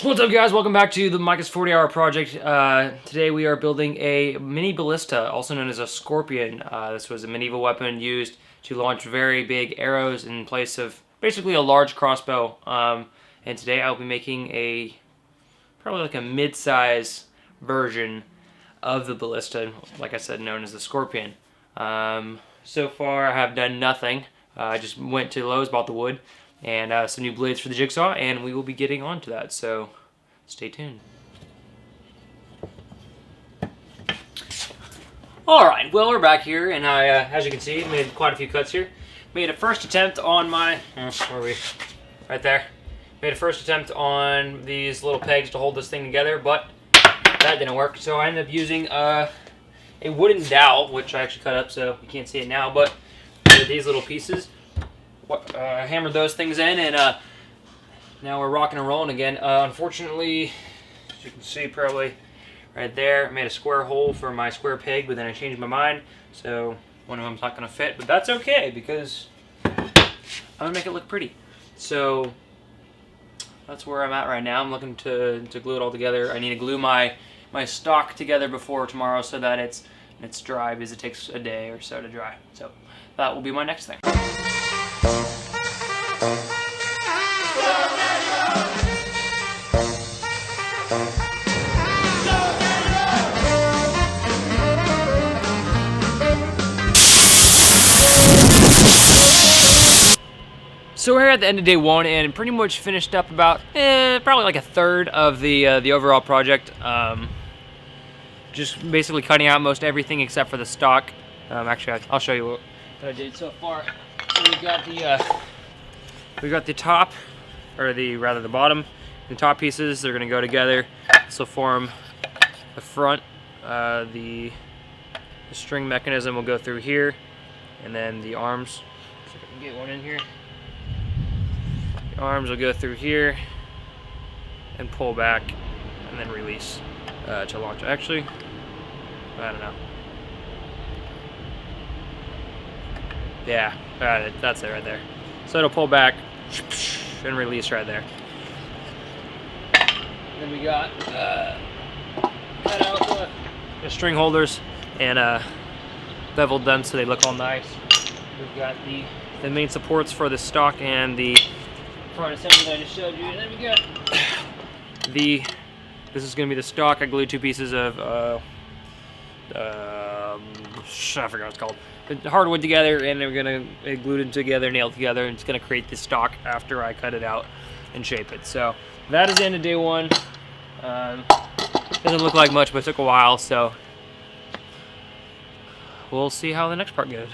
What's up, guys? Welcome back to the Micah's 40-hour project. Today we are building a mini ballista, also known as a scorpion. This was a medieval weapon used to launch very big arrows in place of basically a large crossbow. And today I'll be making probably like a mid-size version of the ballista, like I said, known as the scorpion. So far I have done nothing. I just went to Lowe's, bought the wood, and some new blades for the jigsaw, and we will be getting on to that, so stay tuned. Alright, well, we're back here, and I, as you can see, made quite a few cuts here. Made a first attempt on my, where are we? Right there. Made a first attempt on these little pegs to hold this thing together, but that didn't work, so I ended up using a wooden dowel, which I actually cut up so you can't see it now, but these little pieces. Hammered those things in, and now we're rocking and rolling again. Unfortunately, as you can see probably right there, I made a square hole for my square peg, but then I changed my mind, so one of them's not going to fit, but that's okay because I'm going to make it look pretty. So that's where I'm at right now. I'm looking to glue it all together. I need to glue my stock together before tomorrow so that it's dry, because it takes a day or so to dry. So that will be my next thing. So we're here at the end of day one and pretty much finished up about probably like a third of the overall project. Just basically cutting out most everything except for the stock. Actually, I'll show you what I did so far. So we got the top, or rather the bottom. The top pieces, they're gonna go together. This will form the front. The string mechanism will go through here, and then the arms. See if I can get one in here. The arms will go through here and pull back, and then release to launch. Actually, I don't know. Yeah, got it. That's it right there. So it'll pull back and release right there. Then we got cut out the string holders and beveled them so they look all nice. We've got the main supports for the stock and the front assembly that I just showed you. And then we got this is going to be the stock. I glued two pieces of I forgot what it's called. Hardwood together, and we're gonna glue it together, nailed together, and it's gonna create the stock after I cut it out and shape it. So that is the end of day one. Doesn't look like much, but it took a while, so we'll see how the next part goes.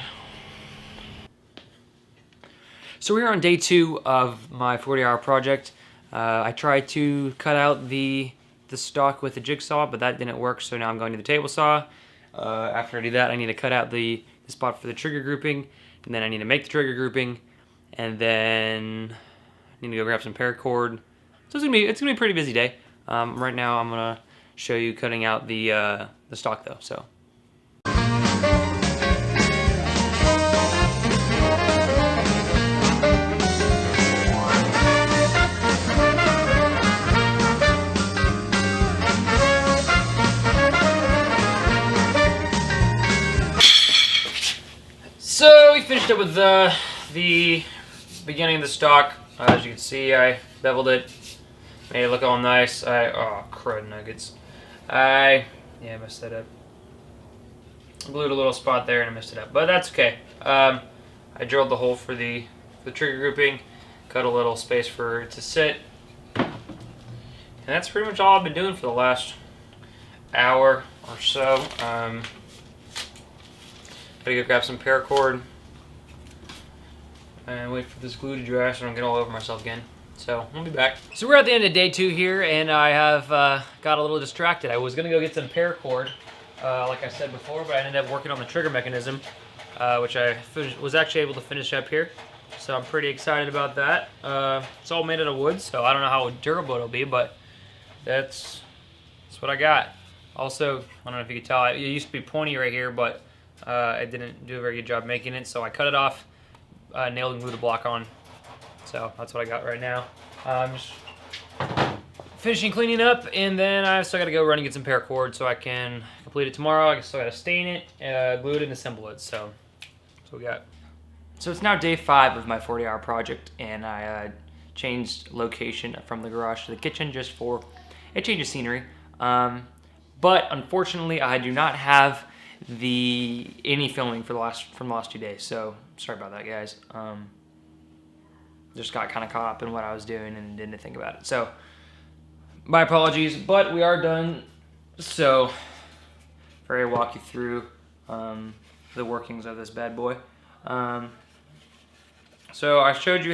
So we're on day two of my 40-hour project. I tried to cut out the stock with the jigsaw, but that didn't work, so now I'm going to the table saw. After I do that, I need to cut out the spot for the trigger grouping, and then I need to make the trigger grouping, and then I need to go grab some paracord. So it's gonna be a pretty busy day. Right now I'm gonna show you cutting out the stock though. So. So we finished up with the beginning of the stock. As you can see, I beveled it, made it look all nice. Oh, crud nuggets. I messed that up. I glued a little spot there and I messed it up, but that's okay. I drilled the hole for the trigger grouping, cut a little space for it to sit, and that's pretty much all I've been doing for the last hour or so. Gotta go grab some paracord and wait for this glue to dry so I don't get all over myself again. So we'll be back. So we're at the end of day two here, and I have got a little distracted. I was gonna go get some paracord, like I said before, but I ended up working on the trigger mechanism, which I was actually able to finish up here. So I'm pretty excited about that. It's all made out of wood, so I don't know how durable it'll be, but that's what I got. Also, I don't know if you can tell, it used to be pointy right here, but I didn't do a very good job making it, so I cut it off, nailed and glued a block on. So that's what I got right now. I'm just finishing cleaning up, and then I still got to go run and get some paracord so I can complete it tomorrow. I still got to stain it, glue it, and assemble it. So that's what we got. So it's now day 5 of my 40-hour project, and I changed location from the garage to the kitchen just for a change of scenery. But unfortunately, I do not have any filming from the last 2 days. So sorry about that, guys. Just got kind of caught up in what I was doing and didn't think about it. So my apologies, but we are done. So I'll walk you through the workings of this bad boy. So I showed you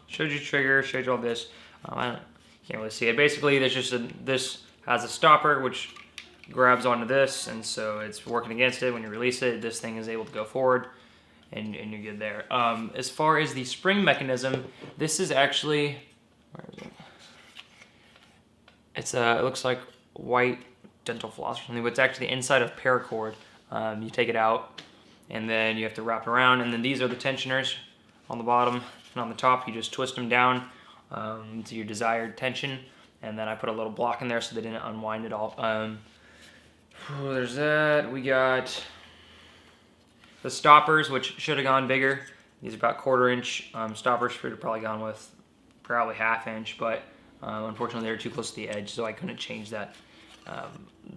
trigger, showed you all this. I can't really see it. Basically, this has a stopper which grabs onto this, and so it's working against it. When you release it, this thing is able to go forward, and you're good there. As far as the spring mechanism, this is actually, where is it? It looks like white dental floss or something, but it's actually the inside of paracord. You take it out, and then you have to wrap it around, and then these are the tensioners on the bottom, and on the top you just twist them down to your desired tension, and then I put a little block in there so they didn't unwind at all. There's that. We got the stoppers, which should have gone bigger. These are about 1/4 inch stoppers. Should have probably gone with probably 1/2 inch, but unfortunately they were too close to the edge, so I couldn't change that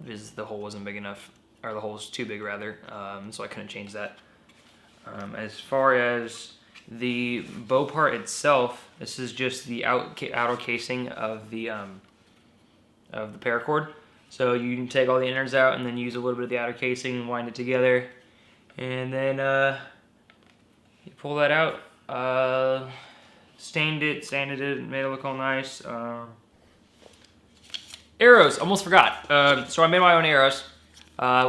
because the hole wasn't big enough, or the hole was too big rather, so I couldn't change that. As far as the bow part itself, this is just the outer casing of the paracord. So you can take all the innards out and then use a little bit of the outer casing and wind it together, and then you pull that out. Sanded it, made it look all nice. Arrows, almost forgot. So I made my own arrows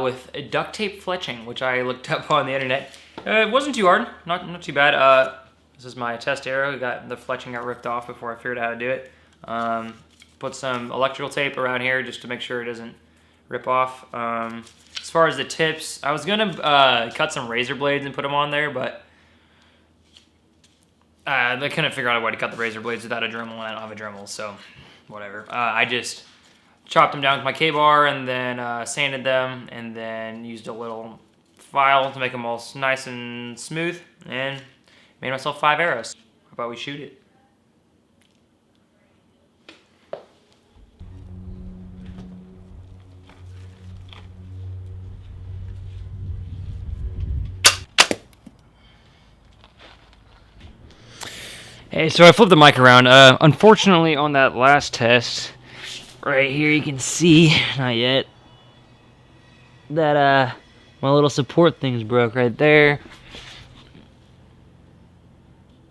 with a duct tape fletching, which I looked up on the internet. It wasn't too hard, not too bad. This is my test arrow. The fletching got ripped off before I figured out how to do it. Put some electrical tape around here just to make sure it doesn't rip off. As far as the tips, I was gonna cut some razor blades and put them on there, but they couldn't figure out a way to cut the razor blades without a Dremel, and I don't have a Dremel, so whatever. I just chopped them down with my K-bar and then sanded them, and then used a little file to make them all nice and smooth, and made myself 5 arrows. How about we shoot it? Hey, so I flipped the mic around. Unfortunately, on that last test, right here you can see, not yet, that my little support thing's broke right there.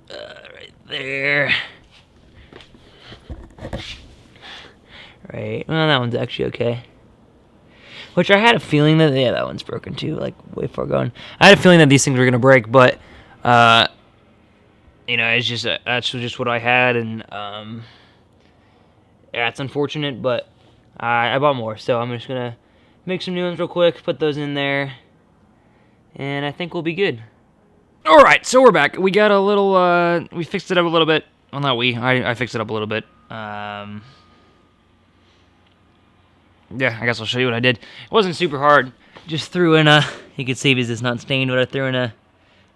Right there. Right, well, that one's actually okay. Which I had a feeling that, yeah, that one's broken too, like way far gone. I had a feeling that these things were gonna break, but you know, it's just that's just what I had, and yeah, it's unfortunate, but I bought more, so I'm just gonna make some new ones real quick, put those in there, and I think we'll be good. All right, so we're back. We got a little, we fixed it up a little bit. Well, not we. I fixed it up a little bit. Yeah, I guess I'll show you what I did. It wasn't super hard. Just threw in you can see because it's not stained, but I threw in a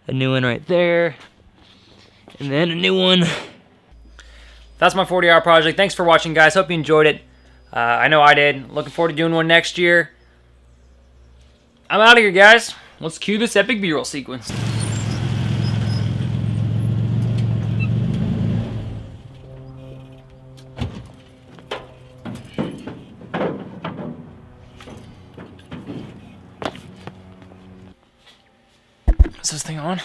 new one right there. And then a new one. That's my 40-hour project. Thanks for watching, guys. Hope you enjoyed it. I know I did. Looking forward to doing one next year. I'm out of here, guys. Let's cue this epic B-roll sequence. Is this thing on?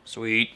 Sweet.